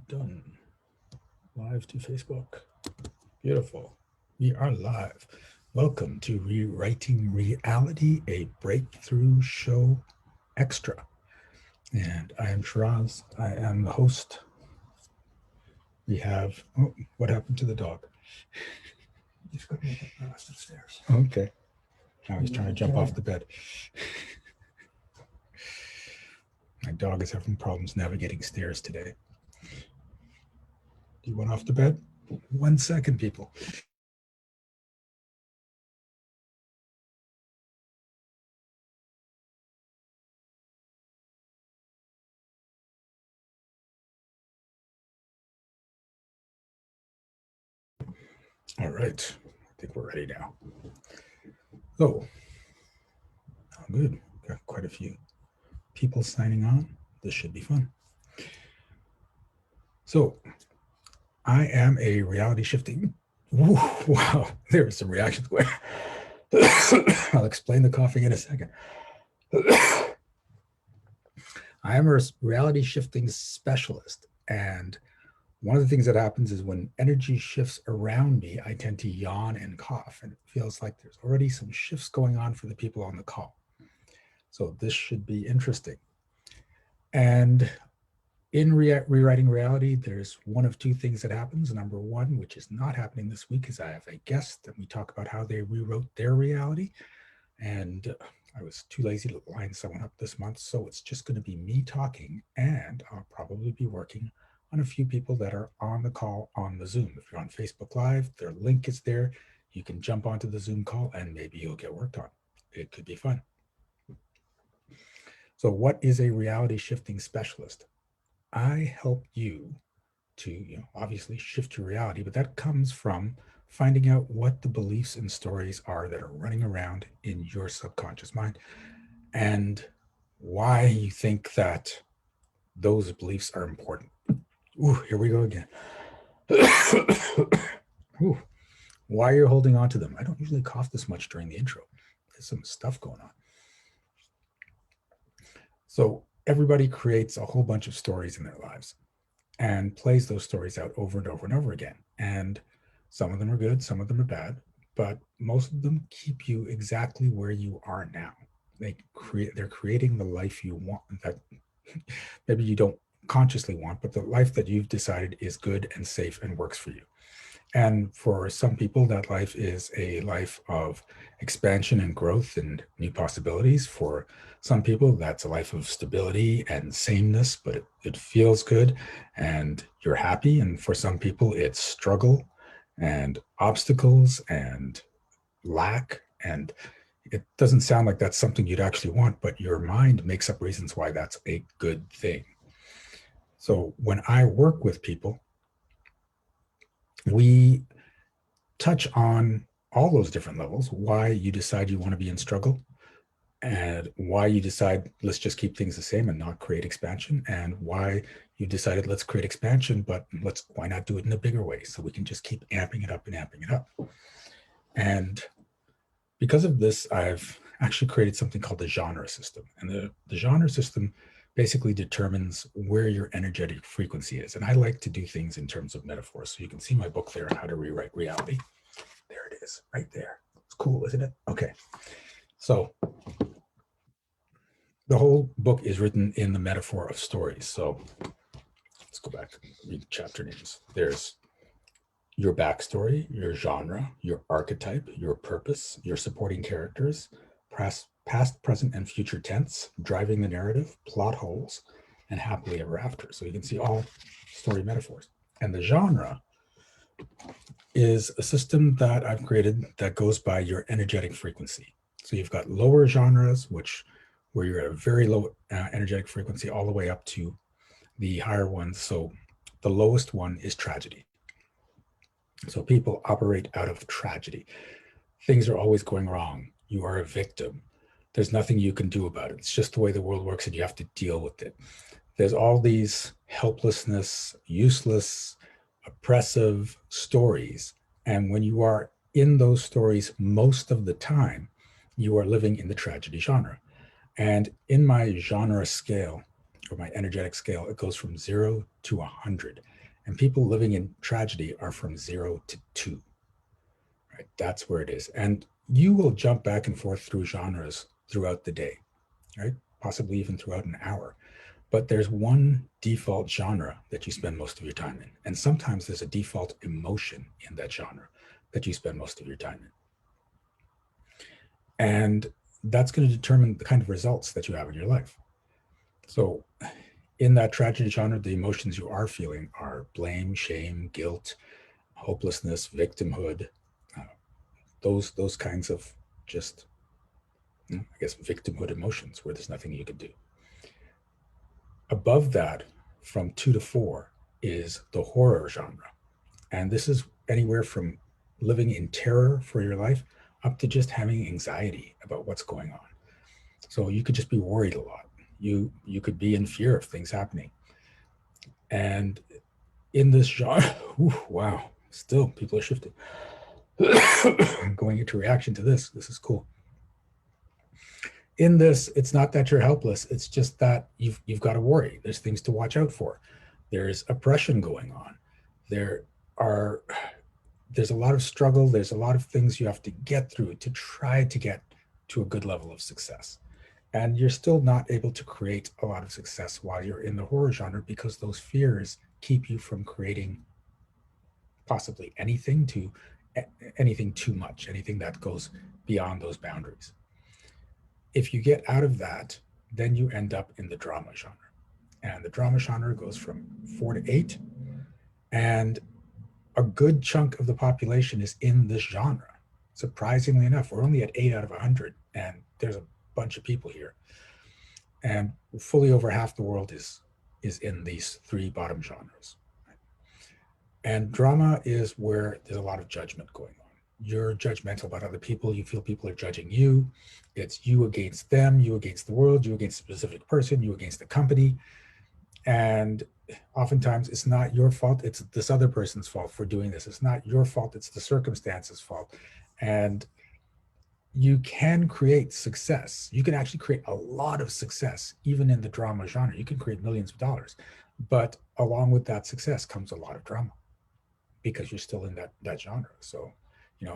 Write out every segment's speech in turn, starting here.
Done. Live to Facebook. Beautiful. We are live. Welcome to Rewriting Reality, a breakthrough show extra. And I am Shiraz. I am the host. We have, oh, what happened to the dog? He's got me the rest of the stairs. Okay. Now he's trying to jump off the bed. My dog is having problems navigating stairs today. Do you want off the bed? 1 second, people. All right. I think we're ready now. Oh, good. Got quite a few people signing on. This should be fun. So, I am a reality shifting. Ooh, wow, there's some reactions going. I'll explain the coughing in a second. I am a reality shifting specialist, and one of the things that happens is when energy shifts around me, I tend to yawn and cough, and it feels like there's already some shifts going on for the people on the call. So this should be interesting. And in rewriting reality, there's one of two things that happens. Number one, which is not happening this week, is I have a guest and we talk about how they rewrote their reality. And I was too lazy to line someone up this month. So it's just going to be me talking, and I'll probably be working on a few people that are on the call on the Zoom. If you're on Facebook Live, their link is there. You can jump onto the Zoom call and maybe you'll get worked on. It could be fun. So what is a reality shifting specialist? I help you to, obviously shift your reality, but that comes from finding out what the beliefs and stories are that are running around in your subconscious mind and why you think that those beliefs are important. Ooh, here we go again. Ooh, why you're holding on to them. I don't usually cough this much during the intro. There's some stuff going on. So everybody creates a whole bunch of stories in their lives and plays those stories out over and over and over again. And some of them are good, some of them are bad, but most of them keep you exactly where you are now. They're creating the life you want, that maybe you don't consciously want, but the life that you've decided is good and safe and works for you. And for some people, that life is a life of expansion and growth and new possibilities. For some people, that's a life of stability and sameness, but it feels good and you're happy. And for some people, it's struggle and obstacles and lack. And it doesn't sound like that's something you'd actually want, but your mind makes up reasons why that's a good thing. So when I work with people, we touch on all those different levels, why you decide you want to be in struggle and why you decide let's just keep things the same and not create expansion, and why you decided let's create expansion, but why not do it in a bigger way so we can just keep amping it up and amping it up. And because of this, I've actually created something called the genre system. And the genre system basically determines where your energetic frequency is. And I like to do things in terms of metaphors. So you can see my book there, How to Rewrite Reality. There it is, right there. It's cool, isn't it? Okay. So the whole book is written in the metaphor of stories. So let's go back and read the chapter names. There's your backstory, your genre, your archetype, your purpose, your supporting characters, past, present, and future tense, driving the narrative, plot holes, and happily ever after. So you can see all story metaphors. And the genre is a system that I've created that goes by your energetic frequency. So you've got lower genres, where you're at a very low energetic frequency, all the way up to the higher ones. So the lowest one is tragedy. So people operate out of tragedy. Things are always going wrong. You are a victim. There's nothing you can do about it. It's just the way the world works and you have to deal with it. There's all these helplessness, useless, oppressive stories. And when you are in those stories most of the time, you are living in the tragedy genre. And in my genre scale, for my energetic scale, it goes from 0 to 100. And people living in tragedy are from 0 to 2. Right? That's where it is. And you will jump back and forth through genres throughout the day, right? Possibly even throughout an hour. But there's one default genre that you spend most of your time in. And sometimes there's a default emotion in that genre that you spend most of your time in. And that's going to determine the kind of results that you have in your life. So in that tragedy genre, the emotions you are feeling are blame, shame, guilt, hopelessness, victimhood, those kinds of just, I guess, victimhood emotions where there's nothing you can do. Above that, from 2 to 4, is the horror genre. And this is anywhere from living in terror for your life up to just having anxiety about what's going on. So you could just be worried a lot. You could be in fear of things happening. And in this genre, wow, still people are shifting. Going into reaction to this is cool. In this, it's not that you're helpless. It's just that you've got to worry. There's things to watch out for. There's oppression going on. There's a lot of struggle. There's a lot of things you have to get through to try to get to a good level of success. And you're still not able to create a lot of success while you're in the horror genre because those fears keep you from creating possibly anything too much, anything that goes beyond those boundaries. If you get out of that, then you end up in the drama genre. And the drama genre goes from 4 to 8. And a good chunk of the population is in this genre. Surprisingly enough, we're only at 8 out of 100, and there's a bunch of people here. And fully over half the world is in these 3 bottom genres. And drama is where there's a lot of judgment going on. You're judgmental about other people. You feel people are judging you. It's you against them, you against the world, you against a specific person, you against the company. And oftentimes it's not your fault. It's this other person's fault for doing this. It's not your fault. It's the circumstances' fault. And you can create success. You can actually create a lot of success, even in the drama genre. You can create millions of dollars. But along with that success comes a lot of drama because you're still in that genre. So,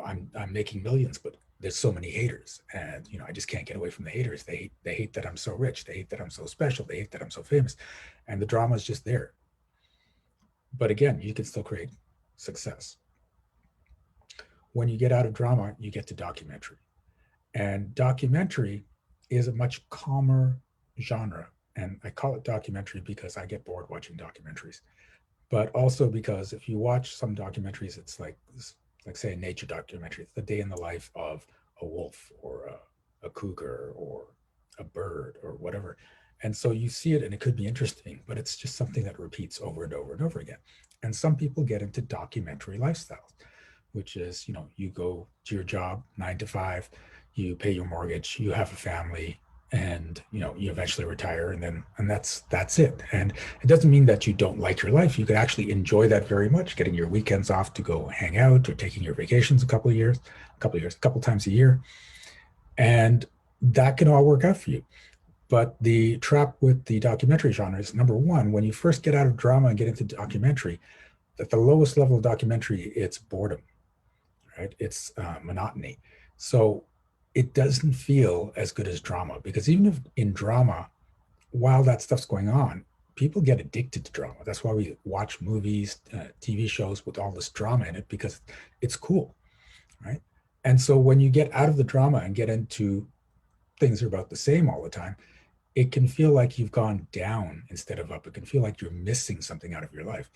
I'm making millions, but there's so many haters, and I just can't get away from the haters. They hate that I'm so rich. They hate that I'm so special. They hate that I'm so famous, and the drama is just there. But again, you can still create success. When you get out of drama, you get to documentary, and documentary is a much calmer genre. And I call it documentary because I get bored watching documentaries, but also because if you watch some documentaries, it's like say a nature documentary. It's the day in the life of a wolf or a cougar or a bird or whatever. And so you see it and it could be interesting, but it's just something that repeats over and over and over again. And some people get into documentary lifestyles, which is, you go to your job 9 to 5, you pay your mortgage, you have a family, and you eventually retire, and that's it. And it doesn't mean that you don't like your life. You could actually enjoy that very much, getting your weekends off to go hang out or taking your vacations a couple times a year, and that can all work out for you. But the trap with the documentary genre is, number one, when you first get out of drama and get into documentary, at the lowest level of documentary, it's boredom, right? It's monotony. So it doesn't feel as good as drama, because even if in drama, while that stuff's going on, people get addicted to drama. That's why we watch movies, TV shows with all this drama in it, because it's cool, right? And so when you get out of the drama and get into things that are about the same all the time, it can feel like you've gone down instead of up. It can feel like you're missing something out of your life,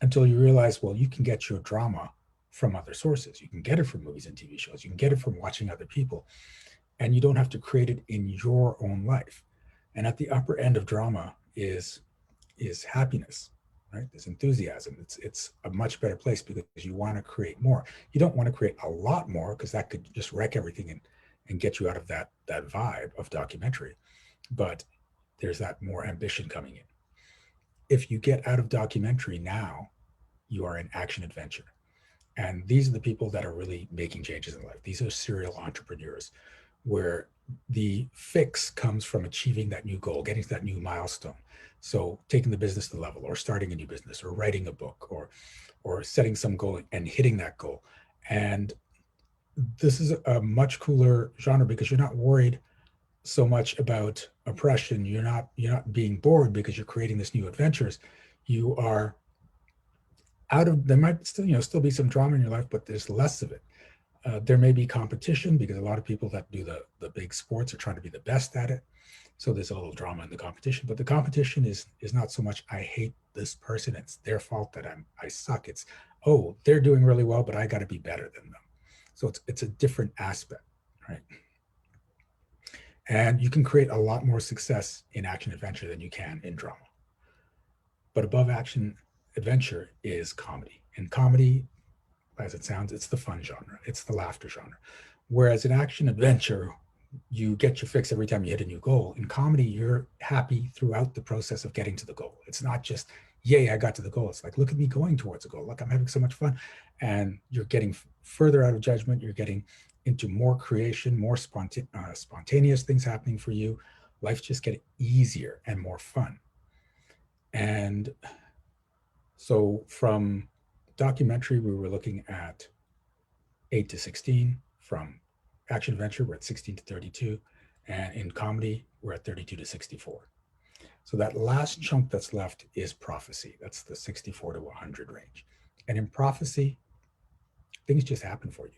until you realize, well, you can get your drama from other sources. You can get it from movies and TV shows. You can get it from watching other people, and you don't have to create it in your own life. And at the upper end of drama is happiness, right? There's enthusiasm. It's a much better place because you want to create more. You don't want to create a lot more, because that could just wreck everything and get you out of that vibe of documentary. But there's that more ambition coming in. If you get out of documentary now, you are in action adventure. And these are the people that are really making changes in life. These are serial entrepreneurs where the fix comes from achieving that new goal, getting to that new milestone. So taking the business to the level, or starting a new business, or writing a book, or setting some goal and hitting that goal. And this is a much cooler genre because you're not worried so much about oppression. You're not being bored because you're creating this new adventures. You are out of, there might still, still be some drama in your life, but there's less of it. There may be competition because a lot of people that do the big sports are trying to be the best at it. So there's a little drama in the competition, but the competition is not so much I hate this person, it's their fault that I suck. It's, oh, they're doing really well, but I got to be better than them. So it's a different aspect, right? And you can create a lot more success in action adventure than you can in drama. But above action adventure is comedy. And comedy, as it sounds, it's the fun genre, it's the laughter genre. Whereas in action adventure, you get your fix every time you hit a new goal. In comedy, you're happy throughout the process of getting to the goal. It's not just, yay, I got to the goal. It's like, look at me going towards a goal. Look, I'm having so much fun. And you're getting further out of judgment. You're getting into more creation, more spontaneous things happening for you. Life's just getting easier and more fun. And so from documentary, we were looking at 8 to 16. From action adventure, we're at 16 to 32. And in comedy, we're at 32 to 64. So that last chunk that's left is prophecy. That's the 64 to 100 range. And in prophecy, things just happen for you.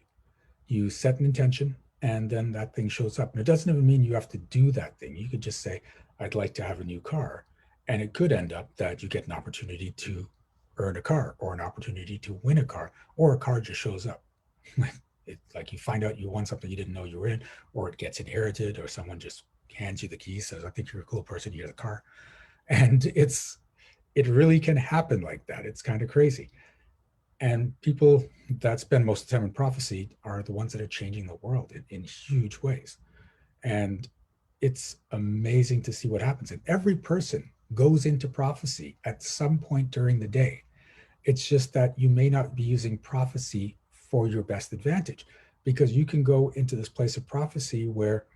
You set an intention and then that thing shows up. And it doesn't even mean you have to do that thing. You could just say, I'd like to have a new car. And it could end up that you get an opportunity to earn a car, or an opportunity to win a car, or a car just shows up. Like you find out you won something you didn't know you were in, or it gets inherited, or someone just hands you the keys, says, I think you're a cool person, you get a car. And it really can happen like that. It's kind of crazy. And people that spend most of the time in prophecy are the ones that are changing the world in huge ways. And it's amazing to see what happens. And every person goes into prophecy at some point during the day. It's just that you may not be using prophecy for your best advantage, because you can go into this place of prophecy where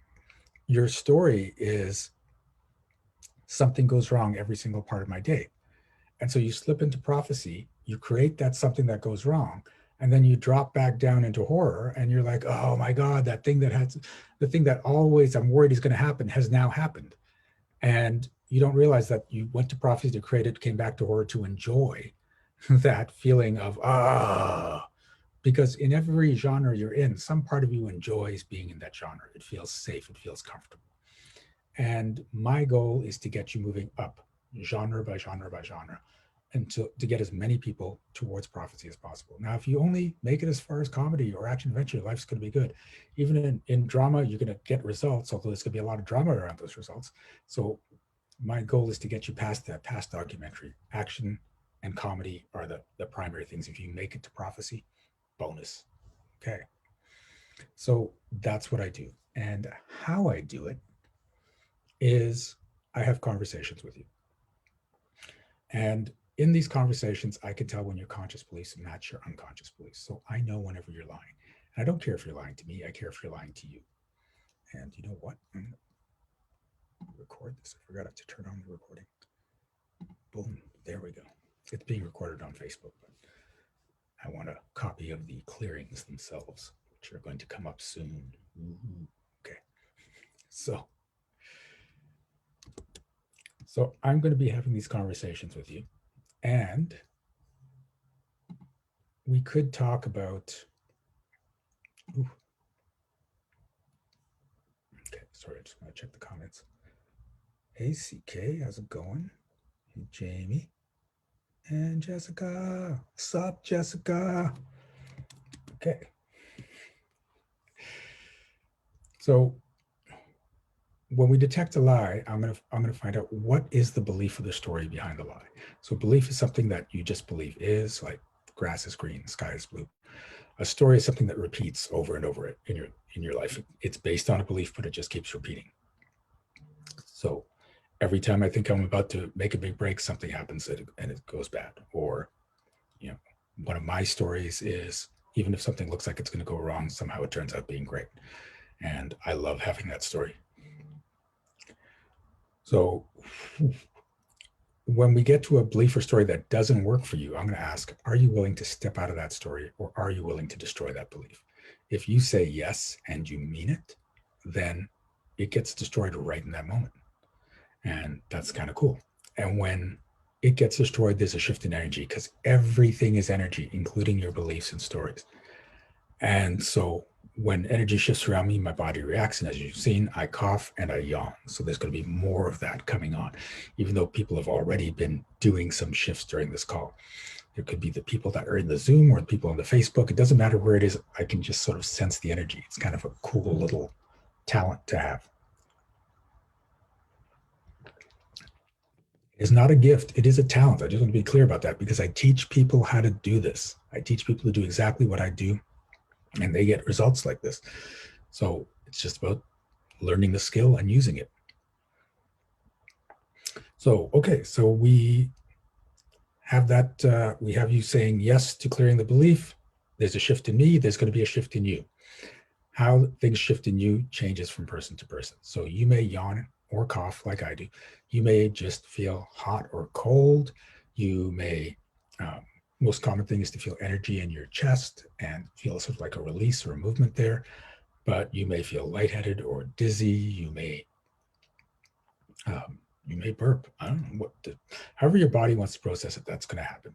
your story is something goes wrong every single part of my day. And so you slip into prophecy, you create that something that goes wrong, and then you drop back down into horror and you're like, oh my God, that thing that has the thing that always I'm worried is going to happen has now happened. And you don't realize that you went to prophecy to create it, came back to horror to enjoy that feeling of, because in every genre you're in, some part of you enjoys being in that genre. It feels safe, it feels comfortable. And my goal is to get you moving up genre by genre by genre, and to get as many people towards prophecy as possible. Now, if you only make it as far as comedy or action adventure, life's going to be good. Even in drama, you're going to get results, although there's going to be a lot of drama around those results. So my goal is to get you past that, past documentary. Action and comedy are the primary things. If you make it to prophecy, bonus. Okay. So that's what I do. And how I do it is I have conversations with you. And in these conversations, I can tell when your conscious beliefs match your unconscious beliefs. So I know whenever you're lying. And I don't care if you're lying to me, I care if you're lying to you. And you know what? I'm going to record this. I forgot to turn on the recording. Boom. There we go. It's being recorded on Facebook, but I want a copy of the clearings themselves, which are going to come up soon. Ooh, okay. So I'm going to be having these conversations with you, and we could talk about, ooh. Okay, sorry, I just want to check the comments. Hey, CK, how's it going? Hey, Jamie and Jessica. What's up, Jessica? Okay. So when we detect a lie, I'm gonna find out what is the belief of the story behind the lie. So belief is something that you just believe is, like grass is green, sky is blue. A story is something that repeats over and over in your life. It's based on a belief, but it just keeps repeating. So every time I think I'm about to make a big break, something happens and it goes bad. Or, one of my stories is, even if something looks like it's going to go wrong, somehow it turns out being great. And I love having that story. So when we get to a belief or story that doesn't work for you, I'm going to ask, are you willing to step out of that story, or are you willing to destroy that belief? If you say yes and you mean it, then it gets destroyed right in that moment. And that's kind of cool. And when it gets destroyed, there's a shift in energy, because everything is energy, including your beliefs and stories. And so when energy shifts around me, my body reacts. And as you've seen, I cough and I yawn. So there's going to be more of that coming on, even though people have already been doing some shifts during this call. There could be the people that are in the Zoom or the people on the Facebook. It doesn't matter where it is. I can just sort of sense the energy. It's kind of a cool little talent to have. It is not a gift. It is a talent. I just want to be clear about that, because I teach people how to do this. I teach people to do exactly what I do, and they get results like this. So it's just about learning the skill and using it. So, okay, so we have that, we have you saying yes to clearing the belief. There's a shift in me, there's going to be a shift in you. How things shift in you changes from person to person. So you may yawn or cough like I do. You may just feel hot or cold. You may, most common thing is to feel energy in your chest and feel sort of like a release or a movement there. But you may feel lightheaded or dizzy. You may burp. I don't know however your body wants to process it, that's going to happen.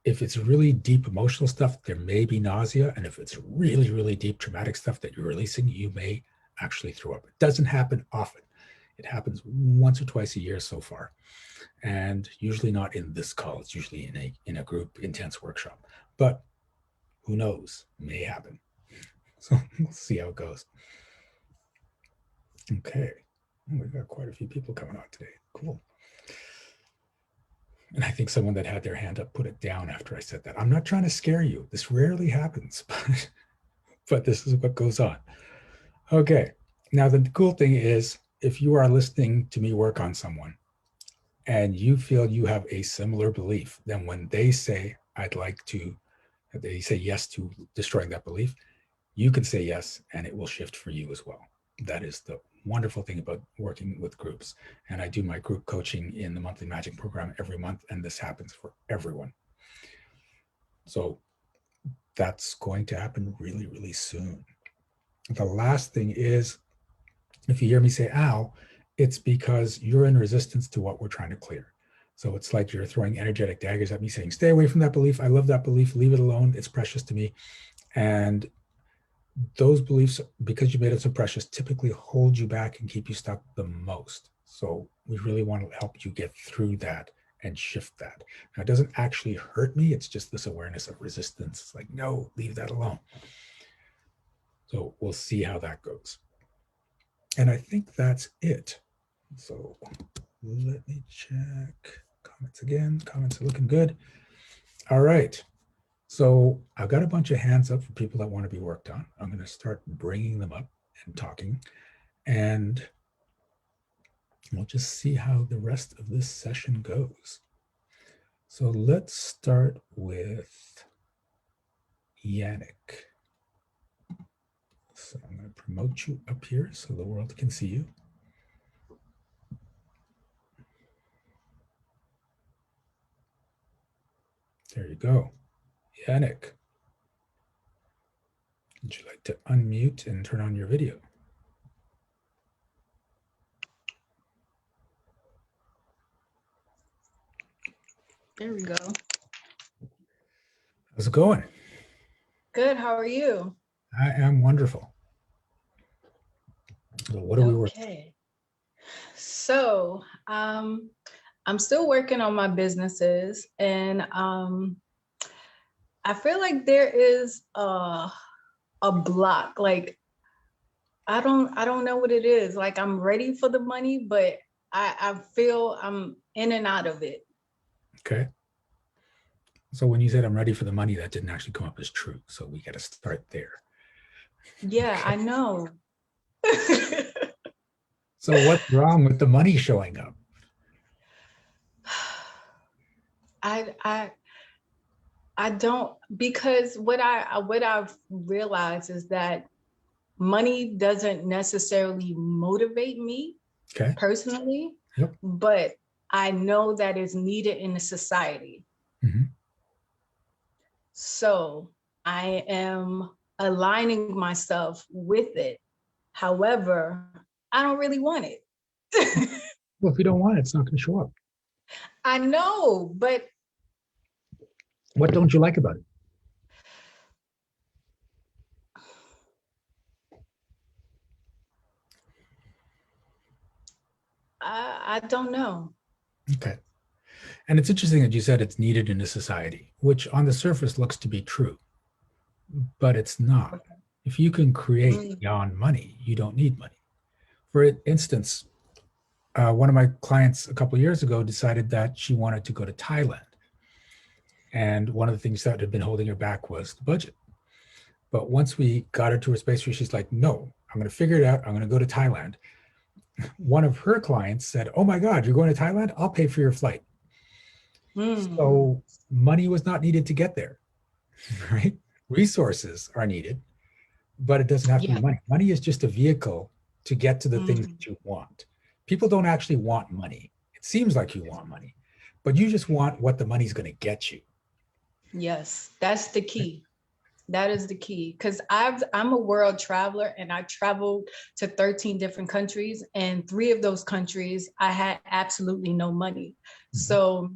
If it's really deep emotional stuff, there may be nausea. And if it's really, really deep traumatic stuff that you're releasing, you may actually throw up. It doesn't happen often. It happens once or twice a year so far. And usually not in this call. It's usually in a group intense workshop. But who knows? It may happen. So we'll see how it goes. Okay. We've got quite a few people coming on today. Cool. And I think someone that had their hand up put it down after I said that. I'm not trying to scare you. This rarely happens, but this is what goes on. Okay. Now, the cool thing is, if you are listening to me work on someone and you feel you have a similar belief, then when they say, they say yes to destroying that belief, you can say yes, and it will shift for you as well. That is the wonderful thing about working with groups. And I do my group coaching in the monthly magic program every month, and this happens for everyone. So that's going to happen really, really soon. The last thing is, if you hear me say ow, it's because you're in resistance to what we're trying to clear. So it's like you're throwing energetic daggers at me saying, stay away from that belief. I love that belief. Leave it alone. It's precious to me. And those beliefs, because you made it so precious, typically hold you back and keep you stuck the most. So we really want to help you get through that and shift that. Now, it doesn't actually hurt me. It's just this awareness of resistance. It's like, no, leave that alone. So we'll see how that goes. And I think that's it. So let me check comments again. Comments are looking good. All right. So I've got a bunch of hands up for people that want to be worked on. I'm going to start bringing them up and talking, and we'll just see how the rest of this session goes. So let's start with Yannick. So I'm going to promote you up here so the world can see you. There you go. Yannick, would you like to unmute and turn on your video? There we go. How's it going? Good. How are you? I am wonderful. So what are we working? Okay. So I'm still working on my businesses, and I feel like there is a block. Like I don't know what it is. Like I'm ready for the money, but I feel I'm in and out of it. Okay. So when you said I'm ready for the money, that didn't actually come up as true. So we got to start there. Yeah, Okay. I know. So what's wrong with the money showing up? I don't, because what I've realized is that money doesn't necessarily motivate me Okay. personally, Yep. but I know that it's needed in the society. Mhm. So I am aligning myself with it. However, I don't really want it. Well, if you don't want it, it's not going to show up. I know, but What don't you like about it? I don't know. Okay. And it's interesting that you said it's needed in a society, which on the surface looks to be true, but it's not. If you can create beyond money, you don't need money. For instance, one of my clients a couple of years ago decided that she wanted to go to Thailand. And one of the things that had been holding her back was the budget. But once we got her to a space where she's like, no, I'm going to figure it out. I'm going to go to Thailand. One of her clients said, oh my God, you're going to Thailand? I'll pay for your flight. So money was not needed to get there, right? Resources are needed, but it doesn't have to be money. Money is just a vehicle to get to the things that you want. People don't actually want money. It seems like you want money, but you just want what the money's going to get you. Yes, that's the key. That is the key. Because I'm a world traveler and I traveled to 13 different countries, and 3 of those countries I had absolutely no money. So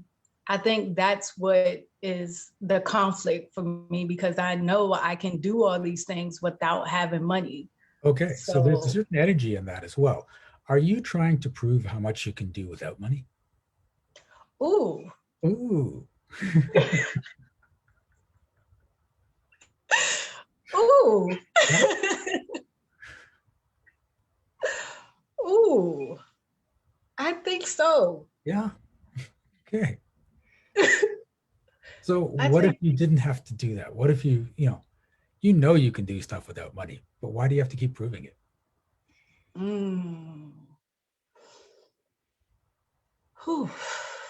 I think that's what is the conflict for me, because I know I can do all these things without having money. Okay, so there's a certain energy in that as well. Are you trying to prove how much you can do without money? Ooh. Ooh. Ooh. Ooh. I think so. Yeah. Okay. So what if you didn't have to do that? What if you know you can do stuff without money, but why do you have to keep proving it?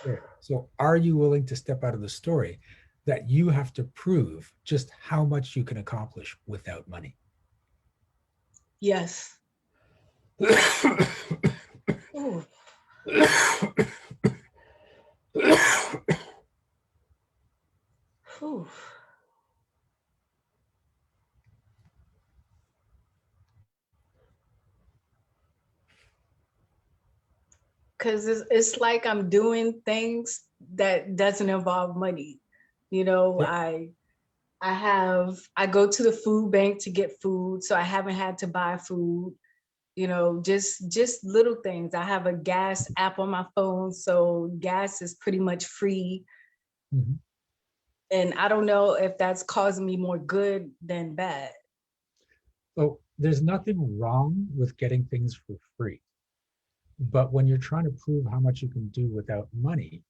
Yeah. So are you willing to step out of the story that you have to prove just how much you can accomplish without money? Yes. Ooh. Ooh. Because it's like I'm doing things that doesn't involve money. You know, Yep. I go to the food bank to get food, so I haven't had to buy food. You know, just little things. I have a gas app on my phone, so gas is pretty much free. Mhm. And I don't know if that's causing me more good than bad. So there's nothing wrong with getting things for free. But when you're trying to prove how much you can do without money,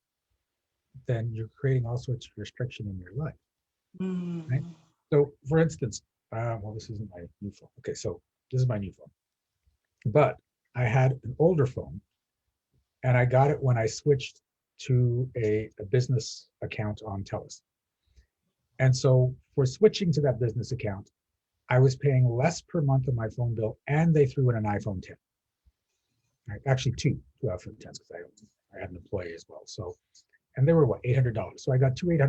then you're creating all sorts of restriction in your life, right? So for instance, well, this isn't my new phone. Okay, so this is my new phone. But I had an older phone and I got it when I switched to a business account on TELUS. And so for switching to that business account, I was paying less per month on my phone bill, and they threw in an iPhone 10. Right? Actually, two iPhone 10s because I had an employee as well. So, and they were what, $800. So I got two $800